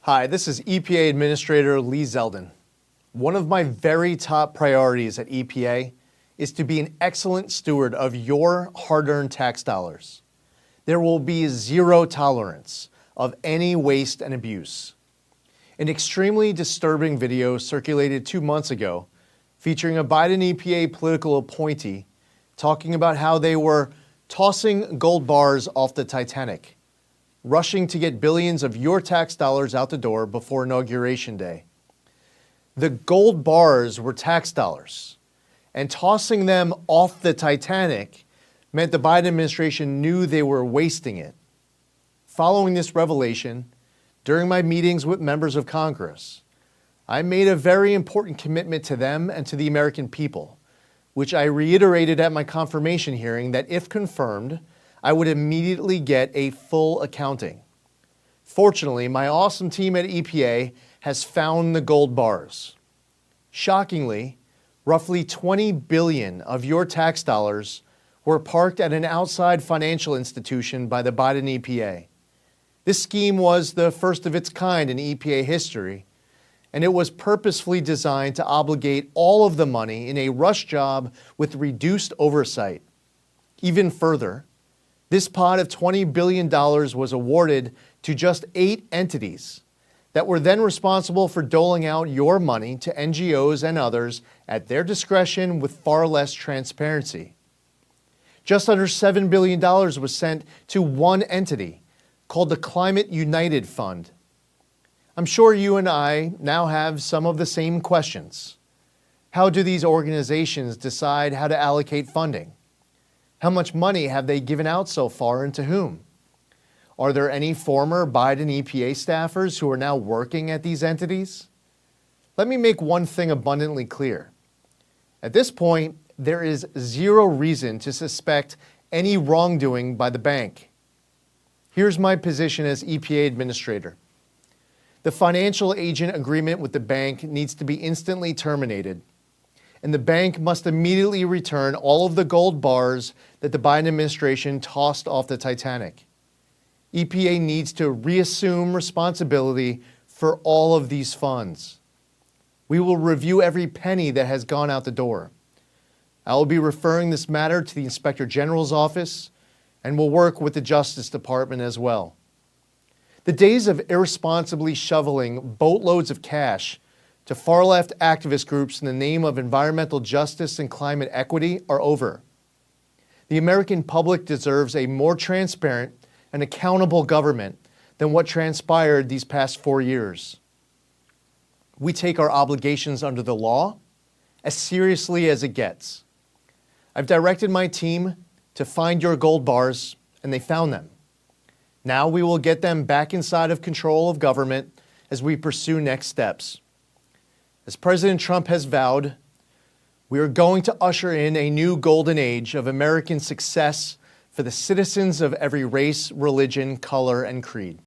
Hi, this is EPA Administrator Lee Zeldin. One of my very top priorities at EPA is to be an excellent steward of your hard-earned tax dollars. There will be zero tolerance of any waste and abuse. An extremely disturbing video circulated 2 months ago featuring a Biden EPA political appointee talking about how they were tossing gold bars off the Titanic, rushing to get billions of your tax dollars out the door before Inauguration Day. The gold bars were tax dollars, and tossing them off the Titanic meant the Biden administration knew they were wasting it. Following this revelation, during my meetings with members of Congress, I made a very important commitment to them and to the American people, which I reiterated at my confirmation hearing that if confirmed, I would immediately get a full accounting. Fortunately, my awesome team at EPA has found the gold bars. Shockingly, roughly $20 billion of your tax dollars were parked at an outside financial institution by the Biden EPA. This scheme was the first of its kind in EPA history, and it was purposefully designed to obligate all of the money in a rush job with reduced oversight. Even further, this pot of $20 billion was awarded to just 8 entities that were then responsible for doling out your money to NGOs and others at their discretion with far less transparency. Just under $7 billion was sent to one entity called the Climate United Fund. I'm sure you and I now have some of the same questions. How do these organizations decide how to allocate funding? How much money have they given out so far and to whom? Are there any former Biden EPA staffers who are now working at these entities? Let me make one thing abundantly clear. At this point, there is zero reason to suspect any wrongdoing by the bank. Here's my position as EPA Administrator. The financial agent agreement with the bank needs to be instantly terminated, and the bank must immediately return all of the gold bars that the Biden administration tossed off the Titanic. EPA needs to reassume responsibility for all of these funds. We will review every penny that has gone out the door. I will be referring this matter to the Inspector General's office and will work with the Justice Department as well. The days of irresponsibly shoveling boatloads of cash to far-left activist groups in the name of environmental justice and climate equity are over. The American public deserves a more transparent and accountable government than what transpired these past 4 years. We take our obligations under the law as seriously as it gets. I've directed my team to find your gold bars, and they found them. Now we will get them back inside of control of government as we pursue next steps. As President Trump has vowed, we are going to usher in a new golden age of American success for the citizens of every race, religion, color, and creed.